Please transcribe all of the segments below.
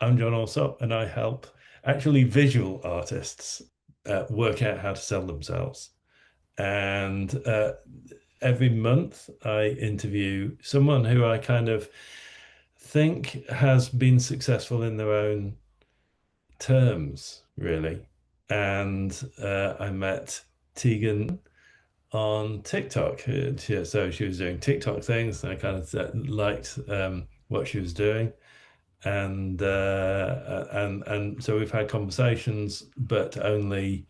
I'm John Alsop, and I help actually visual artists work out how to sell themselves. And every month, I interview someone who I kind of think has been successful in their own terms, really. And I met Tegan on TikTok. So she was doing TikTok things, and I kind of liked what she was doing. And so we've had conversations, but only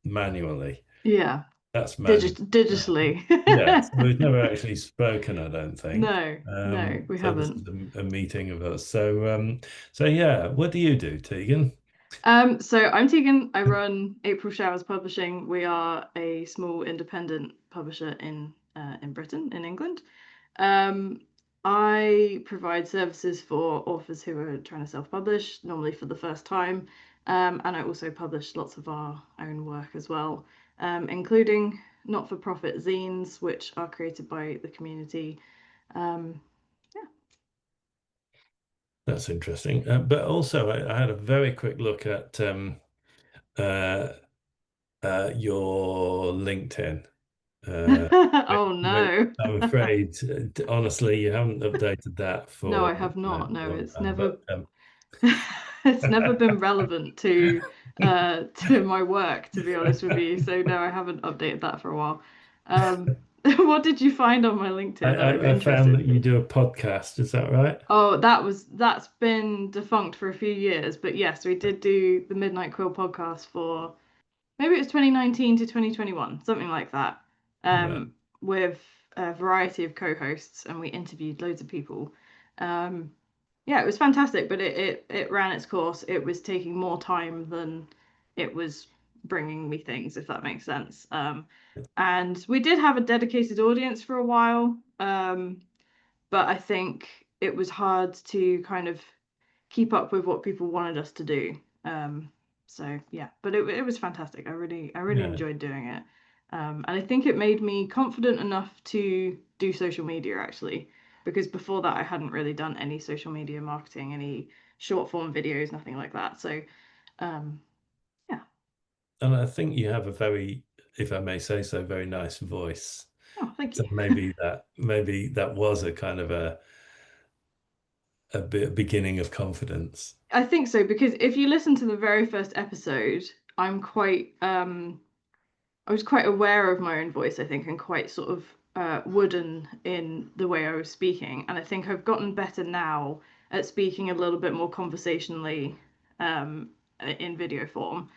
manually. Yeah, That's manual. digitally. Yeah, so we've never actually spoken, I don't think. No, no, we So this haven't. is a meeting of us. So yeah, what do you do, Tegan? So I'm Tegan. I run April Showers Publishing. We are a small independent publisher in Britain, in England. Um, I provide services for authors who are trying to self-publish, normally for the first time. And I also publish lots of our own work as well, including not-for-profit zines, which are created by the community. Um, That's interesting. But also, I had a very quick look at uh, your LinkedIn. Uh, Oh But no. I'm afraid, honestly, you haven't updated that No, for I have not. a No, long it's time. never But it's never been relevant to my work, to be honest with you. So no, I haven't updated that for a while. What did you find on my LinkedIn that I found interested that you you? do a podcast. Is that right? Oh, that's been defunct for a few years, but yes, we did do the Midnight Quill podcast for maybe it was 2019 to 2021, something like that, Right. with a variety of co-hosts, and we interviewed loads of people. Um, yeah, it was fantastic, but it ran its course. It was taking more time than it was bringing me things, if that makes sense. And we did have a dedicated audience for a while, but I think it was hard to kind of keep up with what people wanted us to do. So yeah, but it was fantastic. I really Yeah. enjoyed doing it. And I think it made me confident enough to do social media actually, because before that I hadn't really done any social media marketing, any short form videos, nothing like that. So um, yeah. And I think you have a very, if I may say so, very nice voice. Oh, thank So you. maybe that was a kind of a bit beginning of confidence. I think so because if you listen to the very first episode, I'm quite I was quite aware of my own voice, I think, and quite sort of wooden in the way I was speaking. And I think I've gotten better now at speaking a little bit more conversationally um, in video form.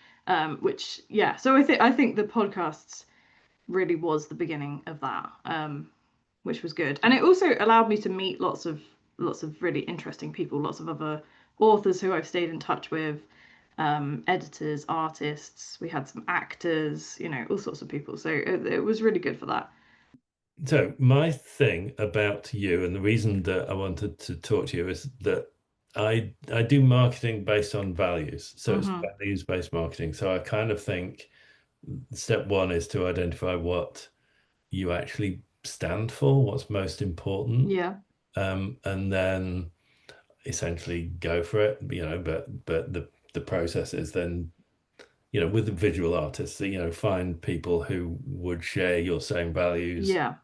Which, yeah, so I think the podcasts really was the beginning of that, which was good. And it also allowed me to meet lots of really interesting people, lots of other authors who I've stayed in touch with, editors, artists. We had some actors, all sorts of people. So it was really good for that. So my thing about you, and the reason that I wanted to talk to you is that I do marketing based on values. So it's Hmm. values-based marketing. So I kind of think step one is to identify what you actually stand for, what's most important, Yeah, and then essentially go for it. But the process is then, with the visual artists, find people who would share your same values. yeah,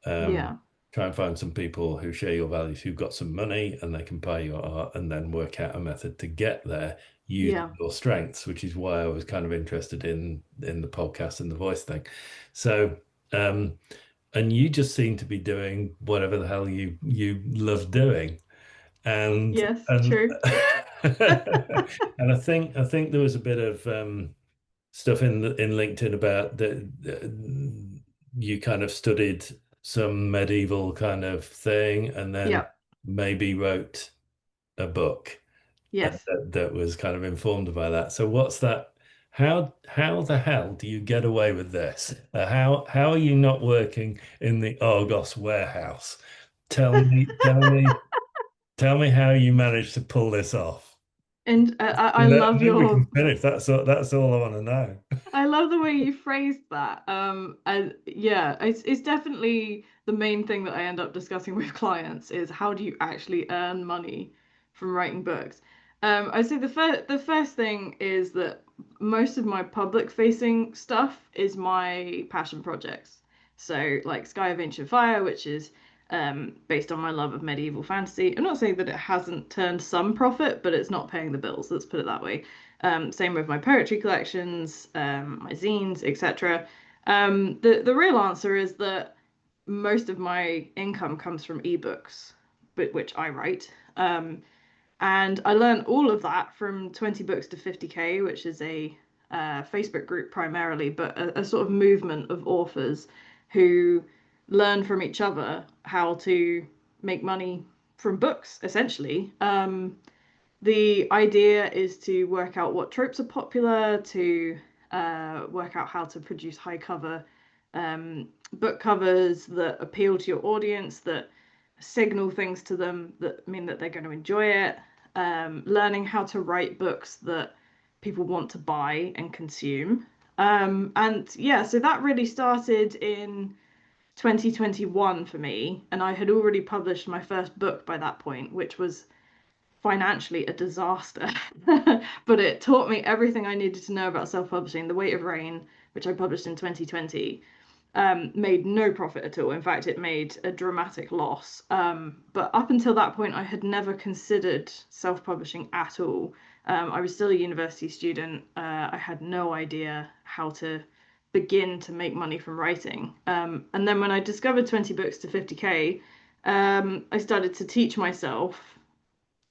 Um, yeah, Try and find some people who share your values, who've got some money and they can pay your art, and then work out a method to get there using yeah. your strengths, which is why I was kind of interested in the podcast and the voice thing. So, and you just seem to be doing whatever the hell you love doing, and Yes, and true. and I think there was a bit of stuff in LinkedIn about that you kind of studied some medieval kind of thing, and then Yeah, maybe wrote a book yes. that was kind of informed by that. So what's that? How the hell do you get away with this? How are you not working in the Argos warehouse? Tell me how you managed to pull this off. And I And love then we your can finish. That's all I want to know. I love the way you phrased that. And yeah, it's definitely the main thing that I end up discussing with clients is how do you actually earn money from writing books. I'd say the first thing is that most of my public facing stuff is my passion projects. So like Sky of Ancient Fire, which is based on my love of medieval fantasy. I'm not saying that it hasn't turned some profit, but it's not paying the bills. Let's put it that way. Same with my poetry collections, my zines, etc. The real answer is that most of my income comes from ebooks, but which I write. And I learned all of that from 20 Books to 50K, which is a Facebook group primarily, but a sort of movement of authors who learn from each other how to make money from books, essentially. The idea is to work out what tropes are popular, to work out how to produce high cover book covers that appeal to your audience, that signal things to them that mean that they're going to enjoy it, learning how to write books that people want to buy and consume. And yeah, so that really started in 2021 for me, and I had already published my first book by that point, which was financially a disaster. But it taught me everything I needed to know about self-publishing. The Weight of Rain, which I published in 2020, made no profit at all. In fact, it made a dramatic loss. But up until that point, I had never considered self-publishing at all. I was still a university student. I had no idea how to begin to make money from writing. And then when I discovered 20 Books to 50K, I started to teach myself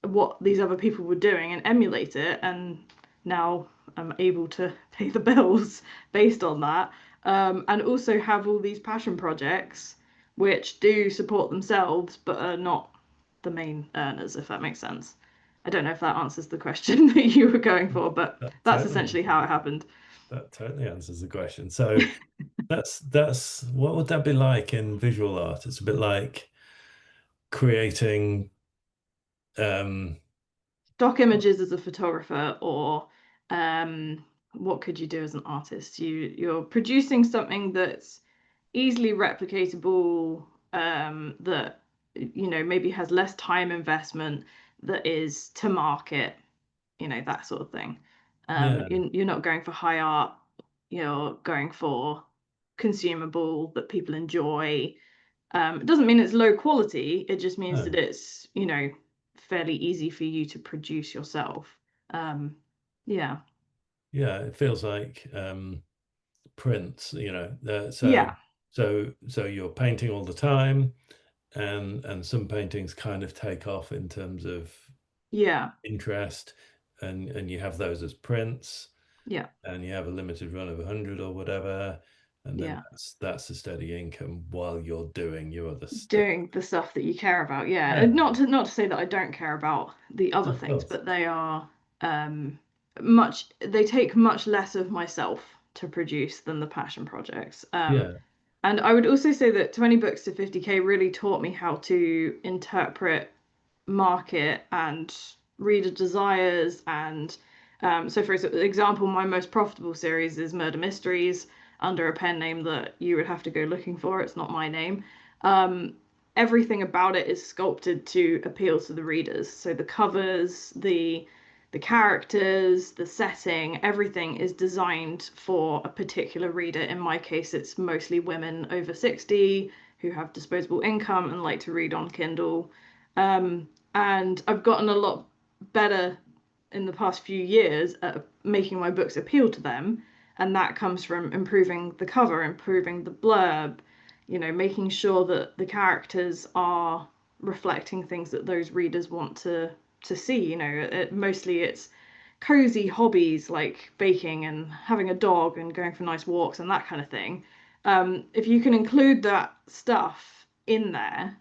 what these other people were doing and emulate it. And now I'm able to pay the bills based on that. And also have all these passion projects which do support themselves but are not the main earners, if that makes sense. I don't know if that answers the question that you were going for, but That that's totally essentially answers how the, it happened. that totally answers the question. So that's what would that be like in visual art? It's a bit like creating um Stock images as a photographer, or um, what could you do as an artist? You're producing something that's easily replicatable, that maybe has less time investment, that is to market, that sort of thing. yeah, You're not going for high art, you're going for consumable that people enjoy. It doesn't mean it's low quality, it just means that no, it's, fairly easy for you to produce yourself. Um, yeah. yeah, it feels like prints, so Yeah. so you're painting all the time, and some paintings kind of take off in terms of Yeah. interest, and you have those as prints, Yeah. and you have a limited run of 100 or whatever, and then Yeah. that's a steady income while you're doing your other stuff. Doing the stuff that you care about. Yeah. Yeah, And not to say that I don't care about the other of things, course. but they are they take much less of myself to produce than the passion projects. Yeah, And I would also say that 20 Books to 50K really taught me how to interpret market and reader desires. And so, for example, my most profitable series is Murder Mysteries under a pen name that you would have to go looking for. It's not my name. Um, Everything about it is sculpted to appeal to the readers. So the covers, the characters, the setting, everything is designed for a particular reader. In my case, it's mostly women over 60 who have disposable income and like to read on Kindle. And I've gotten a lot better in the past few years at making my books appeal to them. And that comes from improving the cover, improving the blurb, making sure that the characters are reflecting things that those readers want to see. Mostly it's cozy hobbies like baking and having a dog and going for nice walks and that kind of thing. If you can include that stuff in there,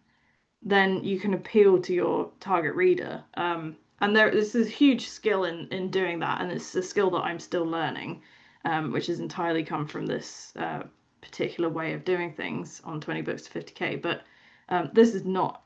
then you can appeal to your target reader. And this is a huge skill in doing that, and it's a skill that I'm still learning, which has entirely come from this particular way of doing things on 20 Books to 50K. But this is not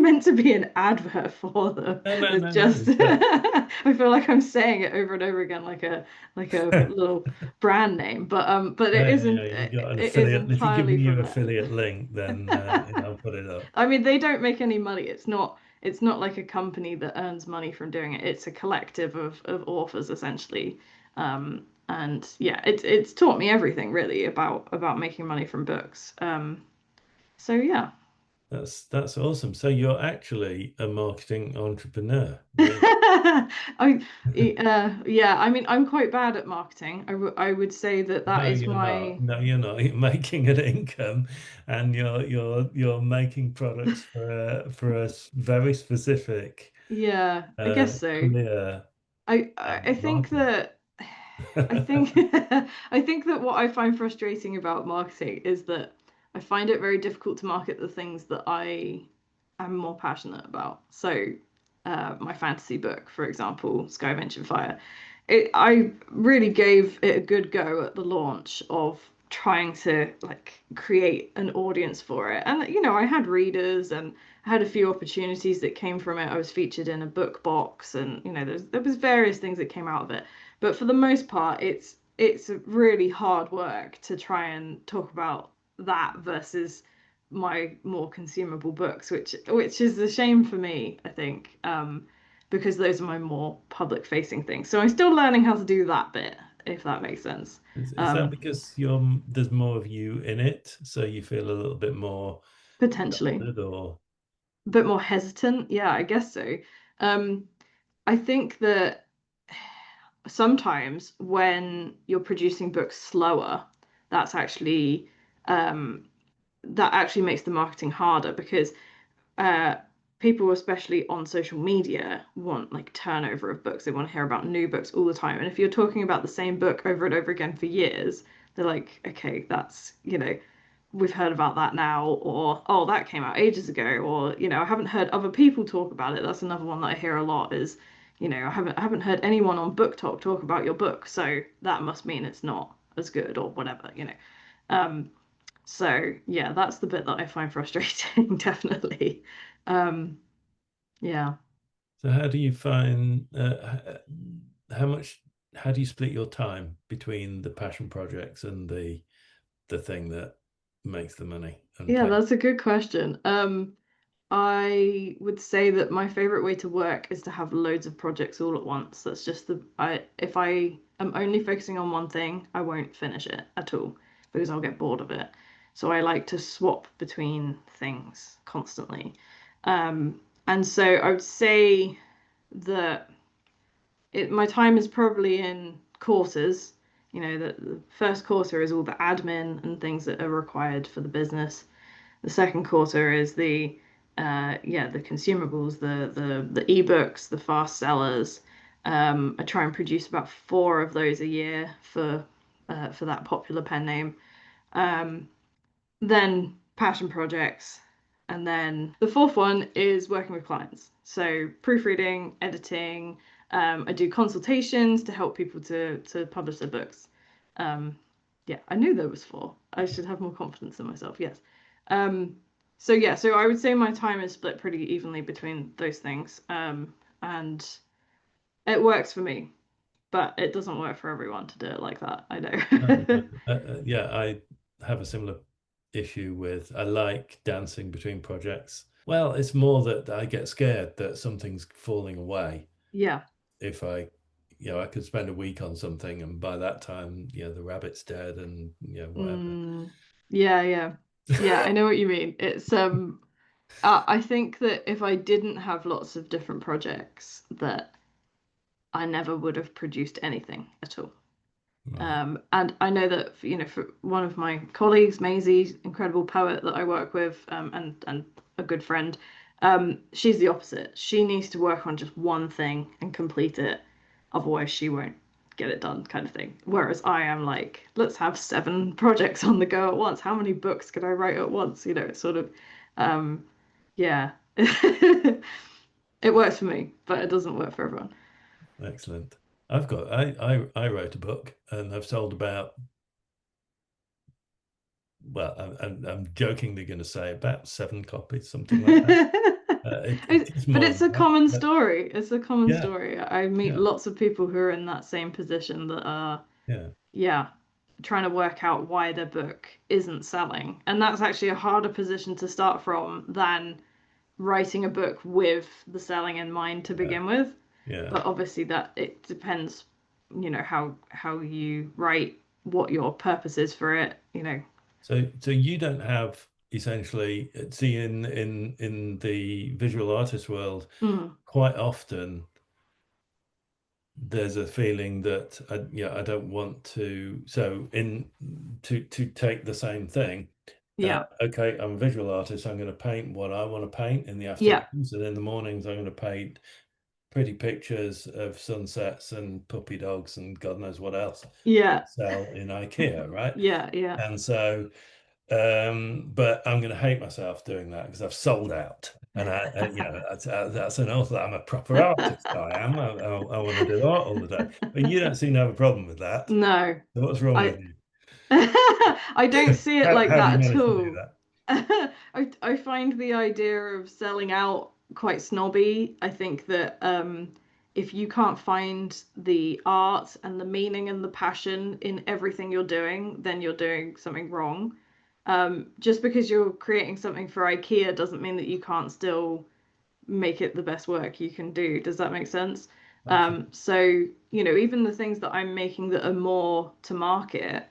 meant to be an advert for them. no, no, It's no, no. just I feel like I'm saying it over and over again like a little brand name, but Yeah, it yeah, isn't. you got an It is affiliate. If you give entirely me your from there. affiliate link, then I'll put it up. I mean, they don't make any money. It's not. it's not like a company that earns money from doing it. It's a collective of authors essentially. And yeah, it's taught me everything really about making money from books. So yeah. That's awesome. So you're actually a marketing entrepreneur, really. I yeah, I mean I'm quite bad at marketing. I would say that that No, is you're not. my No, you're not. You're making an income, and you're making products for a very specific yeah, I guess so. career I think market. that I think I think that what I find frustrating about marketing is that I find it very difficult to market the things that I am more passionate about. So, my fantasy book, for example, Sky Venture Fire, I really gave it a good go at the launch of trying to like create an audience for it. And I had readers and I had a few opportunities that came from it. I was featured in a book box and there was various things that came out of it. But for the most part, it's really hard work to try and talk about that versus my more consumable books, which is a shame for me, I think, because those are my more public facing things. So I'm still learning how to do that bit, if that makes sense. Is that Um, because there's more of you in it, so you feel a little bit more Potentially grounded, or a bit more hesitant. Yeah, I guess so. Um, I think that sometimes when you're producing books slower, that's actually um, that actually makes the marketing harder because uh, people, especially on social media, want like turnover of books. They want to hear about new books all the time. And if you're talking about the same book over and over again for years, they're like, okay, we've heard about that now, or oh, that came out ages ago, or I haven't heard other people talk about it. That's another one that I hear a lot is, I haven't heard anyone on Book talk about your book, so that must mean it's not as good or whatever. Um, so yeah, that's the bit that I find frustrating, definitely. Um, yeah. so how do you find how much how do you split your time between the passion projects and the thing that makes the money and Yeah, pay? that's a good question. I would say that my favorite way to work is to have loads of projects all at once. That's just if I am only focusing on one thing, I won't finish it at all because I'll get bored of it. So I like to swap between things constantly. And so I would say that my time is probably in quarters. The first quarter is all the admin and things that are required for the business. The second quarter is the consumables, the ebooks, the fast sellers. I try and produce about four of those a year for that popular pen name. Um, then passion projects, and then the fourth one is working with clients. So proofreading, editing. I do consultations to help people to publish their books. Um, yeah, I knew there was four. I should have more confidence in myself. Yes. Um, so yeah, so I would say my time is split pretty evenly between those things, and it works for me, but it doesn't work for everyone to do it like that. I No, know. yeah, I have a similar issue with I like dancing between projects. Well, it's more that I get scared that something's falling away Yeah. if I could spend a week on something and by that time, the rabbit's dead and whatever. Mm, yeah, yeah. Yeah, I know what you mean. I think that if I didn't have lots of different projects, that I never would have produced anything at all. Right. And I know that for one of my colleagues, Maisie, incredible poet that I work with, and a good friend, she's the opposite. She needs to work on just one thing and complete it, otherwise she won't get it done, kind of thing. Whereas I am like, let's have seven projects on the go at once. How many books could I write at once? It's sort of, um, yeah, it works for me, but it doesn't work for everyone. Excellent. I wrote a book and I've sold about, well, I'm jokingly going to say about 7 copies, something like that. It is But more it's than a that, common but story. It's a common yeah, story. I meet yeah, lots of people who are in that same position that are, yeah. yeah, trying to work out why their book isn't selling. And that's actually a harder position to start from than writing a book with the selling in mind to Yeah. begin with. Yeah. But obviously that it depends, how you write, what your purpose is for it. So you don't have essentially, see, in the visual artist world, Mm, quite often there's a feeling that I don't want to. So in to take the same thing. yeah, Okay, I'm a visual artist. I'm going to paint what I want to paint in the yeah, afternoons, and in the mornings I'm going to paint pretty pictures of sunsets and puppy dogs and God knows what else yeah, sell in IKEA, right? yeah, yeah. And so, but I'm going to hate myself doing that because I've sold out. And that's an oath that I'm a proper artist. I am. I want to do art all the day. But you don't seem to have a problem with that. No, So what's wrong with I you? I don't see it like How do you that at manage to do all. that? I find the idea of selling out quite snobby. I think that if you can't find the art and the meaning and the passion in everything you're doing, then you're doing something wrong. Just because you're creating something for IKEA doesn't mean that you can't still make it the best work you can do. Does that make sense? Absolutely. So, even the things that I'm making that are more to market,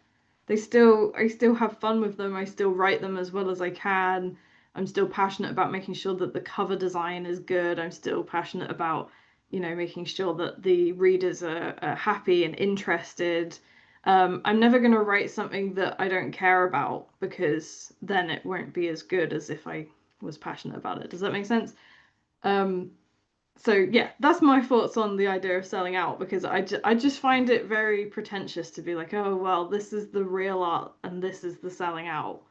I still have fun with them. I still write them as well as I can. I'm still passionate about making sure that the cover design is good. I'm still passionate about, making sure that the readers are happy and interested. I'm never going to write something that I don't care about because then it won't be as good as if I was passionate about it. Does that make sense? Um, so yeah, that's my thoughts on the idea of selling out because I just find it very pretentious to be like, oh well, this is the real art and this is the selling out.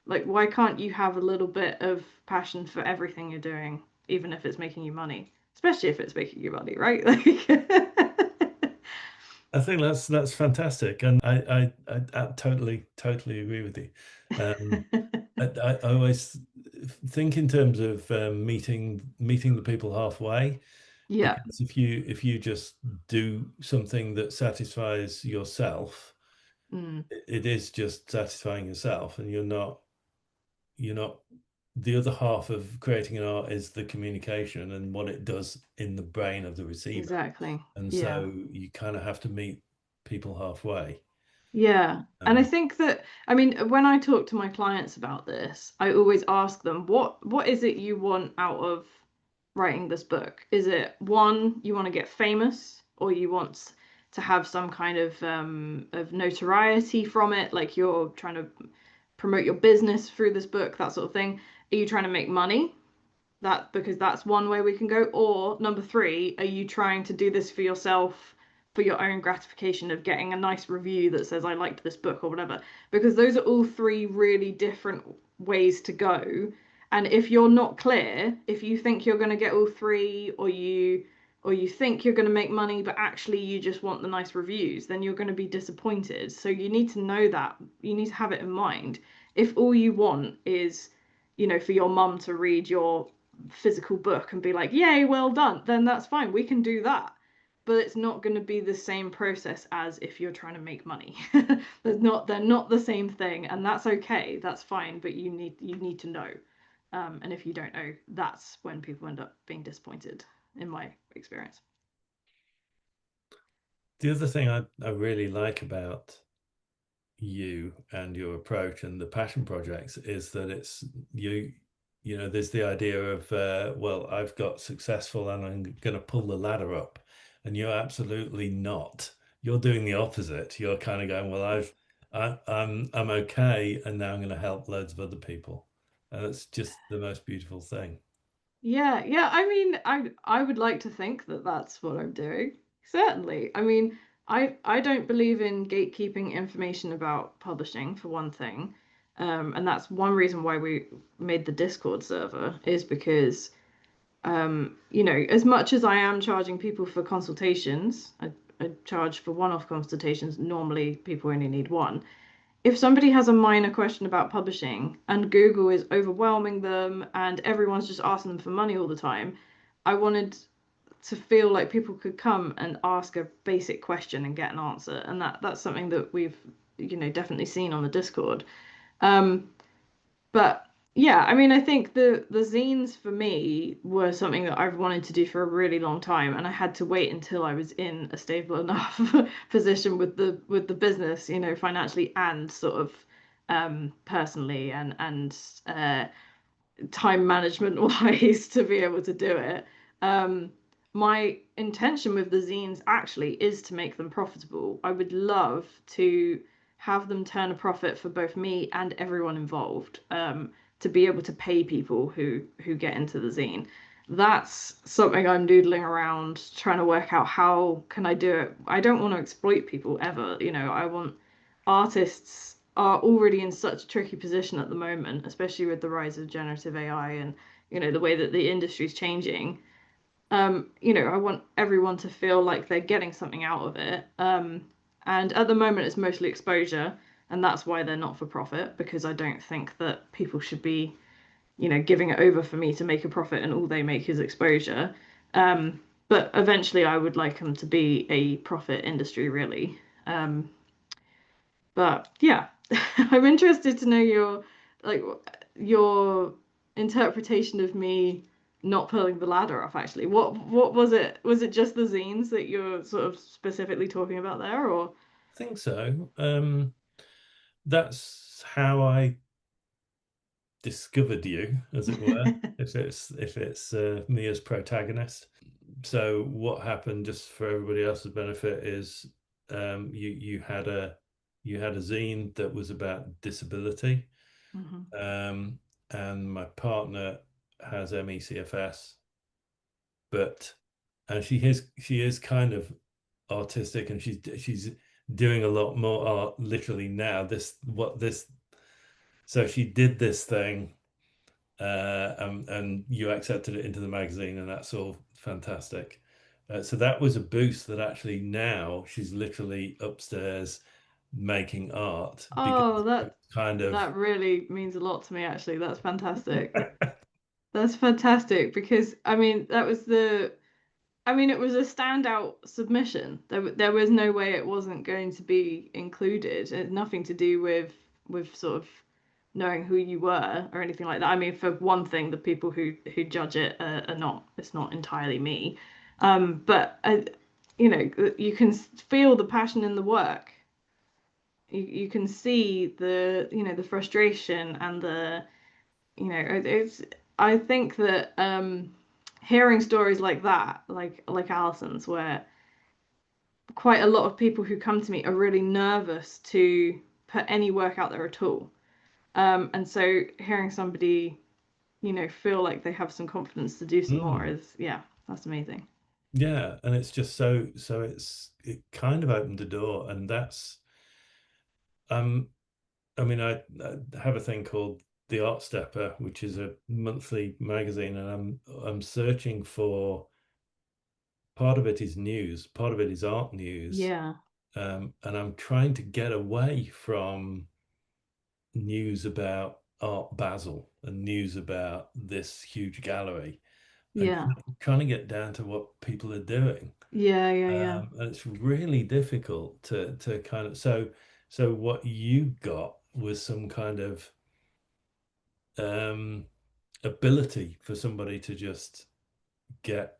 Like, why can't you have a little bit of passion for everything you're doing, even if it's making you money, especially if it's making you money, right? Like, I think that's fantastic, and I totally agree with you. Um, I always think in terms of meeting the people halfway, yeah, because if you just do something that satisfies yourself, mm, it is just satisfying yourself, and you're not the other half of creating an art is the communication and what it does in the brain of the receiver. exactly. And Yeah. so you kind of have to meet people halfway. Yeah. And I Um, think that, I mean, when I talk to my clients about this, I always ask them, what is it you want out of writing this book? Is it one, you want to get famous, or you want to have some kind of notoriety from it, like you're trying to promote your business through this book, that sort of thing? Are you trying to make money? That because that's one way we can go. Or number three, are you trying to do this for yourself, for your own gratification of getting a nice review that says I liked this book or whatever? Because those are all three really different ways to go. And if you're not clear, if you think you're going to get all three, or you think you're going to make money, but actually you just want the nice reviews, then you're going to be disappointed. So you need to know that. You need to have it in mind. If all you want is, for your mum to read your physical book and be like, yay, well done, then that's fine. We can do that. But it's not going to be the same process as if you're trying to make money. They're not the same thing, and that's okay. That's fine. But you need to know. And if you don't know, that's when people end up being disappointed, in my experience. the other thing I really like about you and your approach and the passion projects is that it's there's the idea of well, I've got successful and I'm going to pull the ladder up, and you're absolutely not. You're doing the opposite. You're kind of going, well, I'm okay, and now I'm going to help loads of other people, and it's just the most beautiful thing. Yeah, yeah. I mean, I would like to think that that's what I'm doing. Certainly. I mean, I don't believe in gatekeeping information about publishing for one thing. And that's one reason why we made the Discord server is because as much as I am charging people for consultations, I charge for one-off consultations. Normally, people only need one. If somebody has a minor question about publishing and Google is overwhelming them and everyone's just asking them for money all the time, I wanted to feel like people could come and ask a basic question and get an answer. And that's something that we've, definitely seen on the Discord. Um, but Yeah, I mean, I think the zines for me were something that I've wanted to do for a really long time, and I had to wait until I was in a stable enough position with the business, financially and sort of personally and time management wise to be able to do it. Um, my intention with the zines actually is to make them profitable. I would love to have them turn a profit for both me and everyone involved, to be able to pay people who get into the zine. That's something I'm doodling around trying to work out how can I do it. I don't want to exploit people ever, I want artists are already in such a tricky position at the moment, especially with the rise of generative AI and the way that the industry is changing. I want everyone to feel like they're getting something out of it. And at the moment, it's mostly exposure, and that's why they're not for profit because I don't think that people should be, giving it over for me to make a profit and all they make is exposure. But eventually, I would like them to be a profit industry, really. Um, but yeah, I'm interested to know like your interpretation of me not pulling the ladder off actually. What was it? Was it just the zines that you're sort of specifically talking about there or I think so. That's how I discovered you, as it were, if it's me as protagonist. So what happened, just for everybody else's benefit, is you had a zine that was about disability, Mhm. um, and my partner has MECFS, but and she is kind of artistic, and she's doing a lot more art literally now. So she did this thing, and you accepted it into the magazine, and that's all fantastic. So that was a boost that actually now she's literally upstairs making art because Oh, it's kind of that really means a lot to me actually. That's fantastic. That's fantastic because I mean it was a standout submission. There was no way it wasn't going to be included. It had nothing to do with sort of knowing who you were or anything like that. I mean, for one thing, the people who judge it are not. It's not entirely me, but you can feel the passion in the work. You can see the frustration and it's. I think that hearing stories like that, like Alison's, where quite a lot of people who come to me are really nervous to put any work out there at all. And so hearing somebody, feel like they have some confidence to do some more mm, is, yeah, that's amazing. yeah, and it's just so it kind of opened the door, and that's um I mean, I have a thing called the Art Stepper, which is a monthly magazine, and I'm searching for, part of it is news, part of it is art news, Yeah, and I'm trying to get away from news about Art Basel and news about this huge gallery, and yeah, trying to get down to what people are doing. yeah, yeah, yeah, And it's really difficult to kind of, so what you got was some kind of um ability for somebody to just get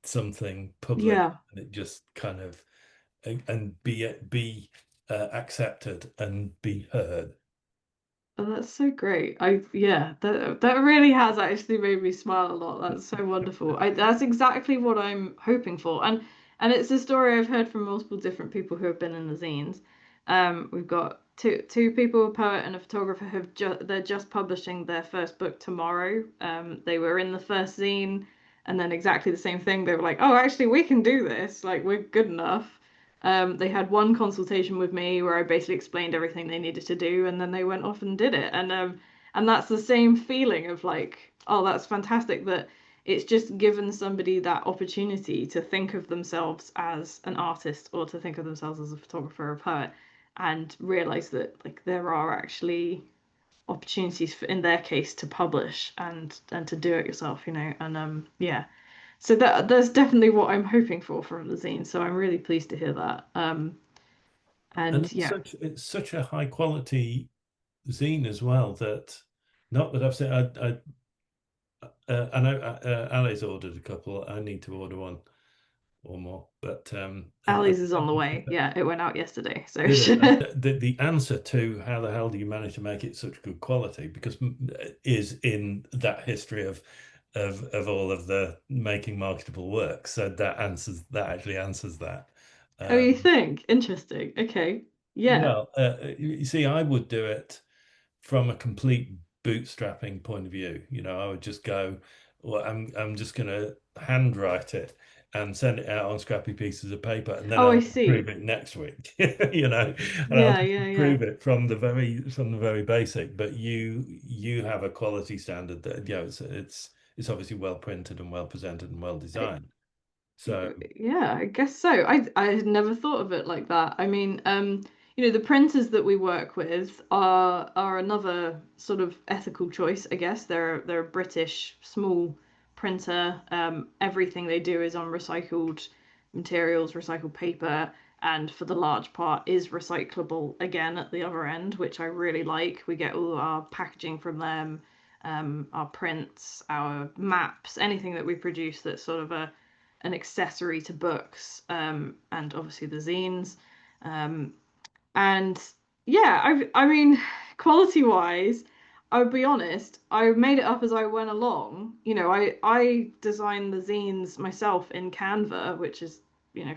something published, yeah. and it just kind of and be accepted and be heard. Oh, that's so great. Yeah, that really has actually made me smile a lot. That's so wonderful. That's exactly what I'm hoping for. And it's a story I've heard from multiple different people who have been in the zines. We've got two people, a poet and a photographer, they're just publishing their first book tomorrow. They were in the first zine, and then exactly the same thing. They were like, "Oh, actually, we can do this. Like, we're good enough." They had one consultation with me where I basically explained everything they needed to do, and then they went off and did it. And that's the same feeling of like, oh, that's fantastic that it's just given somebody that opportunity to think of themselves as an artist or to think of themselves as a photographer or a poet and realize that like there are actually opportunities in their case to publish and to do it yourself, and yeah, so that's definitely what I'm hoping for from the zine. So I'm really pleased to hear that. And And yeah, it's such a high quality zine as well, that Not that I've seen. I know Ali's ordered a couple. I need to order one or more. But Ali's is on the way. Yeah, it went out yesterday. So did it? The answer to how the hell do you manage to make it such good quality, because is in that history of all of the making marketable work. So that actually answers that. oh, you Um, think? Interesting. Okay. Yeah. well, you see, I would do it from a complete bootstrapping point of view. I would just go, well, I'm just going to handwrite it and send it out on scrappy pieces of paper, and then Oh, I I'll see. prove it next week. And I'll Yeah, just yeah, yeah. prove it from the very basic. But you have a quality standard that it's obviously well printed and well presented and well I, designed. So, Yeah, I guess so. I had never thought of it like that. I mean, the printers that we work with are another sort of ethical choice, I guess. They're a British small printer. Everything they do is on recycled materials, recycled paper, and for the large part is recyclable again at the other end, which I really like. We get all our packaging from them, our prints, our maps, anything that we produce that's sort of an accessory to books, and obviously the zines. Um, and yeah, I mean, quality wise, I'll be honest, I made it up as I went along. I designed the zines myself in Canva, which is,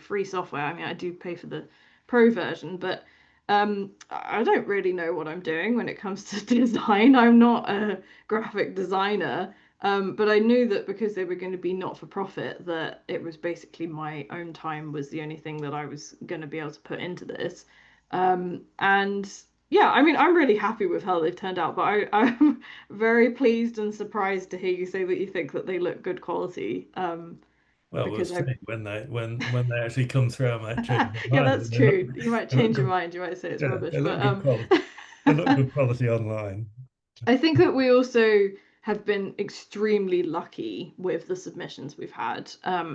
free software. I mean, I do pay for the pro version, but I don't really know what I'm doing when it comes to design. I'm not a graphic designer. But I knew that because they were going to be not for profit, that it was basically my own time was the only thing that I was going to be able to put into this. And yeah, I mean, I'm really happy with how they've turned out, but I'm very pleased and surprised to hear you say that you think that they look good quality. well, we'll Because see when they actually come through. I might change my yeah, mind, that's and they look true. You might they look change your good. mind. You might say it's Yeah, rubbish, they but look good quality. They look good quality online. I think that we also have been extremely lucky with the submissions we've had,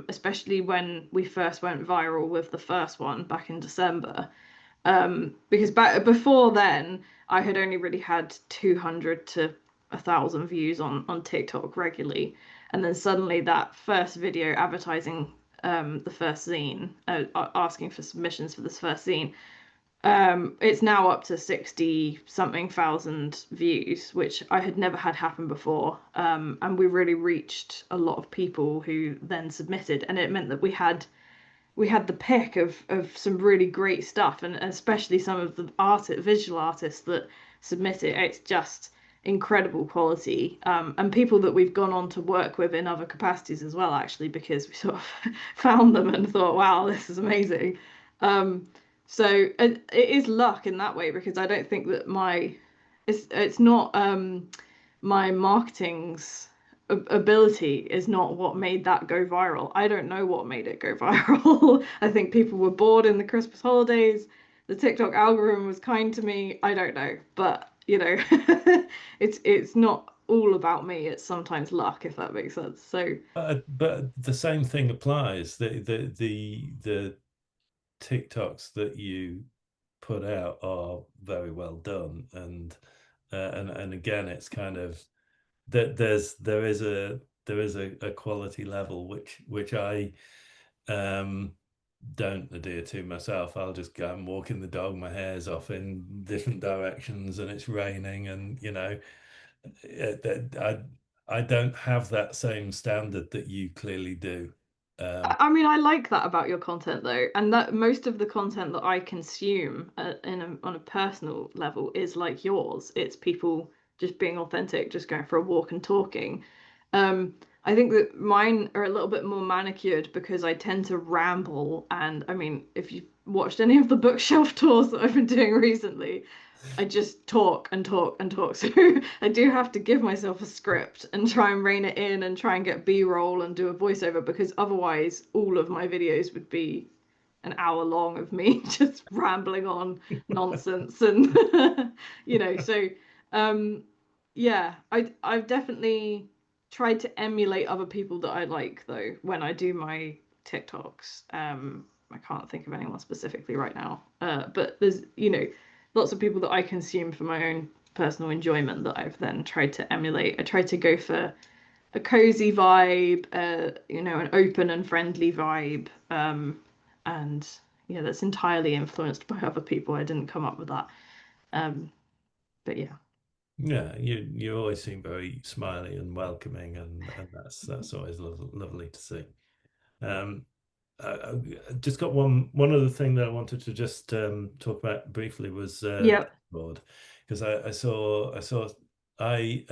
especially when we first went viral with the first one back in December. Because before then, I had only really had 200 to 1,000 views on TikTok regularly, and then suddenly that first video advertising the first zine, asking for submissions for this first zine, it's now up to 60 something thousand views, which I had never had happen before. And we really reached a lot of people who then submitted, and it meant that we had the pick of some really great stuff, and especially some of the visual artists that submit it. It's just incredible quality, and people that we've gone on to work with in other capacities as well, actually, because we sort of found them and thought, wow, this is amazing. So it is luck in that way, because I don't think that it's not my marketing's ability is not what made that go viral. I don't know what made it go viral. I think people were bored in the Christmas holidays. The TikTok algorithm was kind to me. I don't know, but it's not all about me. It's sometimes luck, if that makes sense. So But the same thing applies. The TikToks that you put out are very well done, and again, it's kind of that there is a quality level which I um don't adhere to myself. I'll just go and walking the dog, my hair's off in different directions, and it's raining, and I don't have that same standard that you clearly do. I mean, I like that about your content though, and that most of the content that I consume on a personal level is like yours. It's people just being authentic, just going for a walk and talking. I think that mine are a little bit more manicured because I tend to ramble, and I mean, if you've watched any of the bookshelf tours that I've been doing recently, I just talk and talk and talk. So I do have to give myself a script and try and rein it in and try and get B-roll and do a voiceover, because otherwise all of my videos would be an hour long of me just rambling on nonsense and so um yeah, I've definitely tried to emulate other people that I like though when I do my TikToks. I can't think of anyone specifically right now. But there's lots of people that I consume for my own personal enjoyment that I've then tried to emulate. I tried to go for a cozy vibe, an open and friendly vibe, and yeah, that's entirely influenced by other people. I didn't come up with that, um, but yeah, Yeah, you always seem very smiley and welcoming, and that's always lovely to see. Um, I just got one other thing that I wanted to just talk about briefly was yep, Discord, because I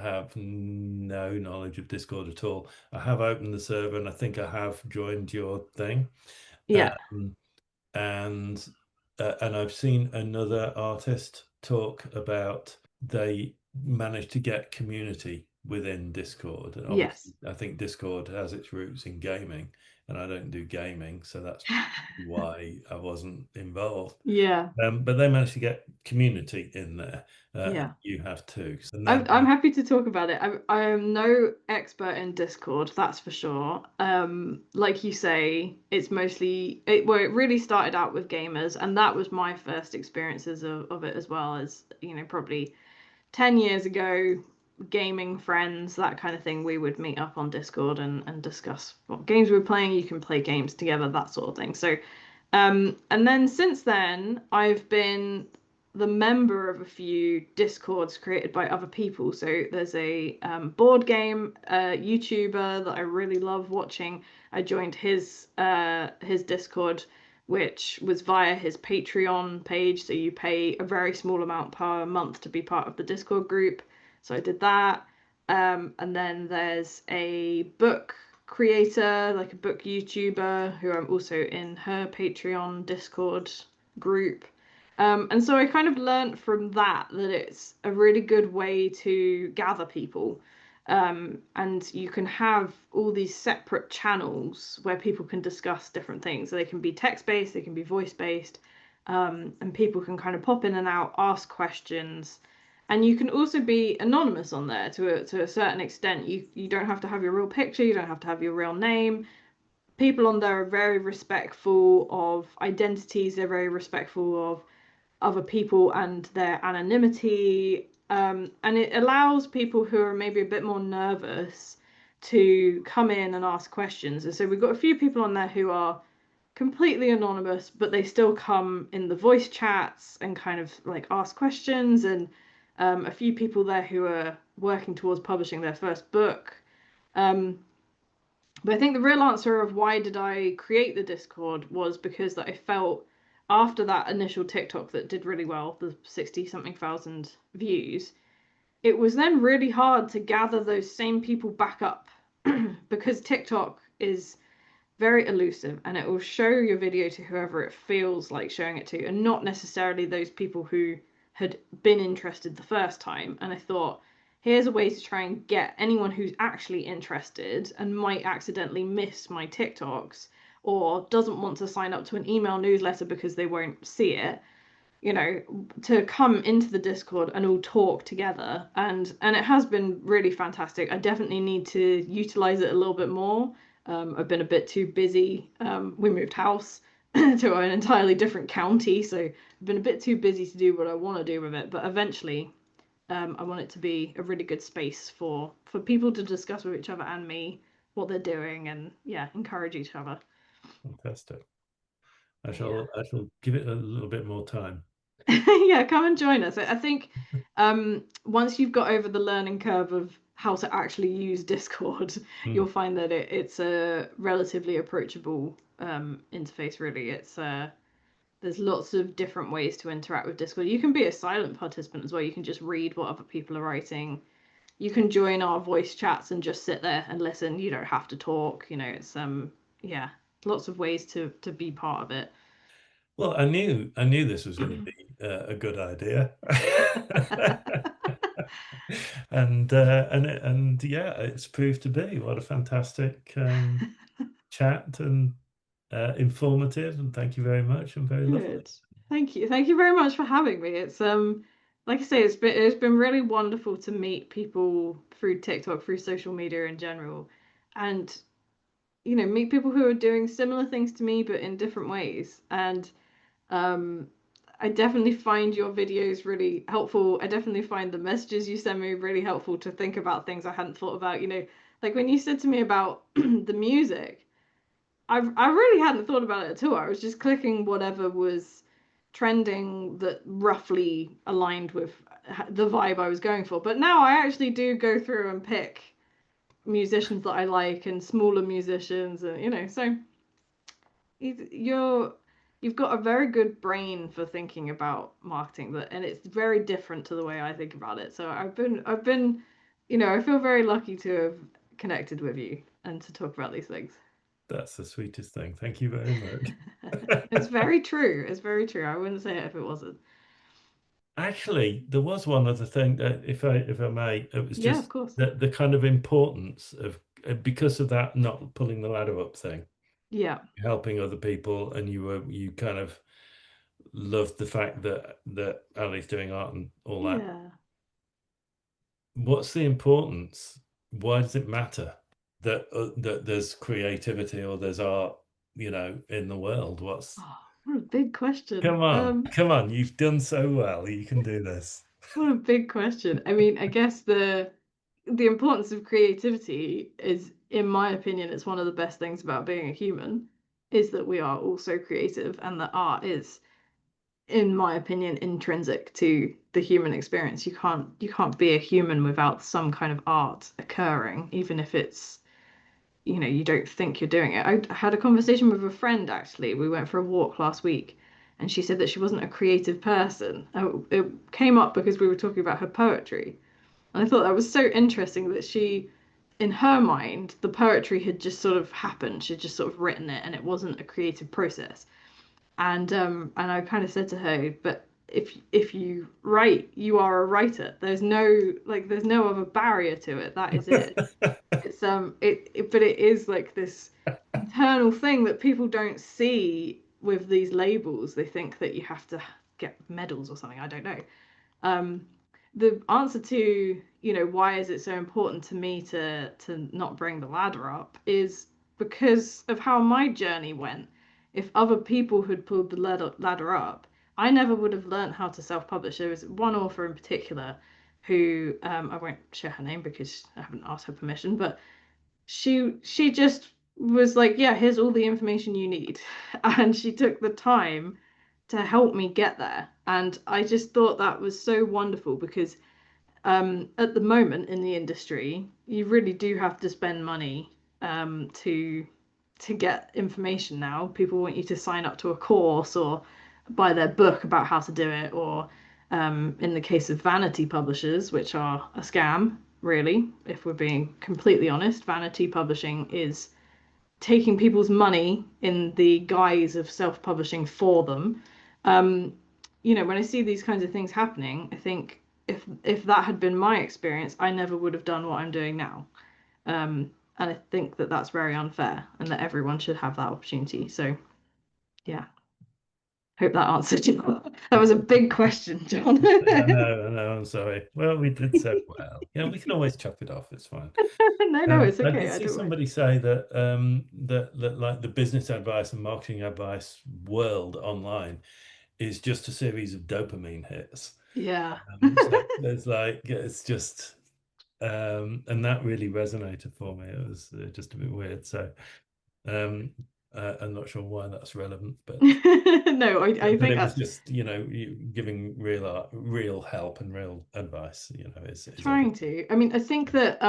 have no knowledge of Discord at all. I have opened the server and I think I have joined your thing. yeah, Um, and and I've seen another artist talk about they managed to get community within Discord, and obviously yes, I think Discord has its roots in gaming, and I don't do gaming, so that's why I wasn't involved. yeah, But they managed to get community in there. yeah. You have too, and I'm then happy to talk about it. I am no expert in Discord, that's for sure. Like you say, it's mostly it really started out with gamers, and that was my first experiences of it as well as, probably 10 years ago, gaming friends, that kind of thing. We would meet up on Discord and discuss what games we were playing. You can play games together, that sort of thing. So and then since then, I've been the member of a few Discords created by other people. So there's a board game YouTuber that I really love watching. I joined his Discord, which was via his Patreon page. So you pay a very small amount per month to be part of the Discord group. So I did that. And then there's a book creator, like a book YouTuber, who I'm also in her Patreon Discord group. And so I kind of learned from that it's a really good way to gather people. And you can have all these separate channels where people can discuss different things. So they can be text-based, they can be voice-based, and people can kind of pop in and out, ask questions. And you can also be anonymous on there to a certain extent. You don't have to have your real picture, you don't have to have your real name. People on there are very respectful of identities, they're very respectful of other people and their anonymity. And it allows people who are maybe a bit more nervous to come in and ask questions. And so we've got a few people on there who are completely anonymous, but they still come in the voice chats and kind of like ask questions. And a few people there who are working towards publishing their first book. Um, but I think the real answer of why did I create the Discord was because that I felt after that initial TikTok that did really well, the 60 something thousand views, it was then really hard to gather those same people back up because TikTok is very elusive and it will show your video to whoever it feels like showing it to and not necessarily those people who had been interested the first time. And I thought, here's a way to try and get anyone who's actually interested and might accidentally miss my TikToks or doesn't want to sign up to an email newsletter because they won't see it, to come into the Discord and all talk together. And it has been really fantastic. I definitely need to utilize it a little bit more. I've been a bit too busy. We moved house to an entirely different county, so I've been a bit too busy to do what I want to do with it. But eventually, I want it to be a really good space for people to discuss with each other and me what they're doing, and yeah, encourage each other. fantastic. Yeah. I shall give it a little bit more time. Yeah, come and join us. I think once you've got over the learning curve of how to actually use Discord, you'll Mm. find that it's a relatively approachable interface, really. There's lots of different ways to interact with Discord. You can be a silent participant as well. You can just read what other people are writing. You can join our voice chats and just sit there and listen. You don't have to talk. It's yeah, lots of ways to be part of it. Well, I knew this was going to be a good idea, and yeah, it's proved to be. What a fantastic chat and informative, and thank you very much, and very lovely. Good. Thank you. Thank you very much for having me. It's like I say, it's been really wonderful to meet people through TikTok, through social media in general, and meet people who are doing similar things to me but in different ways. And um I definitely find your videos really helpful. I definitely find the messages you send me really helpful to think about things I hadn't thought about. Like when you said to me about the music, I really hadn't thought about it at all. I was just clicking whatever was trending that roughly aligned with the vibe I was going for. But now I actually do go through and pick musicians that I like and smaller musicians, and so you're you've got a very good brain for thinking about marketing, and it's very different to the way I think about it. So I've been I feel very lucky to have connected with you and to talk about these things. That's the sweetest thing. Thank you very much. It's very true. It's very true. I wouldn't say it if it wasn't. Actually, there was one other thing that, if I may, it was Yeah, of just course. the kind of importance of because of that not pulling the ladder up thing, Yeah. helping other people, and you kind of loved the fact that Ali's doing art and all that. Yeah. What's the importance? Why does it matter that there's creativity or there's art, in the world? Oh, what a big question. Come on, you've done so well. You can do this. What a big question. I mean, I guess the importance of creativity is, in my opinion, it's one of the best things about being a human, is that we are also creative and that art is, in my opinion, intrinsic to the human experience. You can't be a human without some kind of art occurring, even if it's, you don't think you're doing it. I had a conversation with a friend actually. We went for a walk last week, and she said that she wasn't a creative person. It came up because we were talking about her poetry. And I thought that was so interesting that in her mind, the poetry had just sort of happened. She'd just sort of written it, and it wasn't a creative process. And I kind of said to her, but if you write, you are a writer. There's no other barrier to it. That is it. But it is like this internal thing that people don't see with these labels. They think that you have to get medals or something. I don't know. Um, the answer to, why is it so important to me to not bring the ladder up is because of how my journey went. If other people had pulled the ladder up, I never would have learned how to self-publish. There was one author in particular who, I won't share her name because I haven't asked her permission, but she just was like, yeah, here's all the information you need. And she took the time to help me get there. And I just thought that was so wonderful because at the moment in the industry, you really do have to spend money to get information now. People want you to sign up to a course or buy their book about how to do it, or in the case of vanity publishers, which are a scam, really, if we're being completely honest, vanity publishing is taking people's money in the guise of self-publishing for them. Um, when I see these kinds of things happening, I think if that had been my experience, I never would have done what I'm doing now. And I think that that's very unfair, and that everyone should have that opportunity. So, yeah, hope that answered you. That was a big question, John. I know, I'm sorry. Well, we did so well. We can always chop it off. It's fine. No, it's I okay. did I see don't mind. somebody say that like the business advice and marketing advice world online is just a series of dopamine hits. Yeah. So there's like it's just and that really resonated for me. It was just a bit weird. So I'm not sure why that's relevant, No, I but think it was that's just giving real help and real advice. Is trying obviously. to. I mean, I think that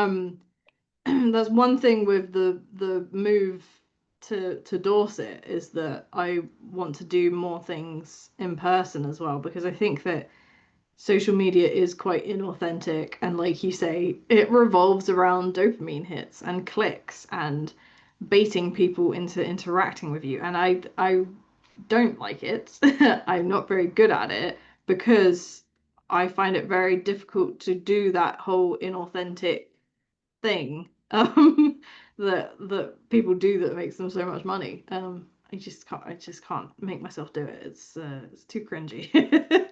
that's one thing with the move to Dorset, is that I want to do more things in person as well, because I think that social media is quite inauthentic, and like you say, it revolves around dopamine hits and clicks and baiting people into interacting with you, and I don't like it. I'm not very good at it because I find it very difficult to do that whole inauthentic thing that people do that makes them so much money. I just can't make myself do it. It's too cringy.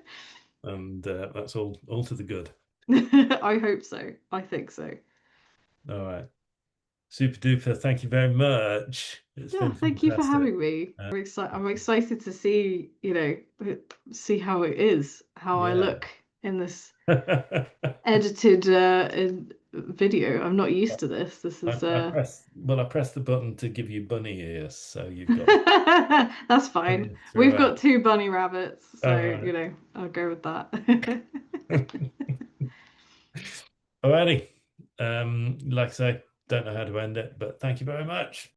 And that's all to the good. I hope so. I think so. All right. Super duper. Thank you very much. It's Yeah, been thank you for fantastic. having me. I'm excited to see, see how it is, how I Yeah. look in this edited video. I'm not used to this. This is I pressed the button to give you bunny ears, so you've got that's fine. bunny We've got throughout. two bunny rabbits, All so right. I'll go with that. Alrighty. Like I say, don't know how to end it, but thank you very much.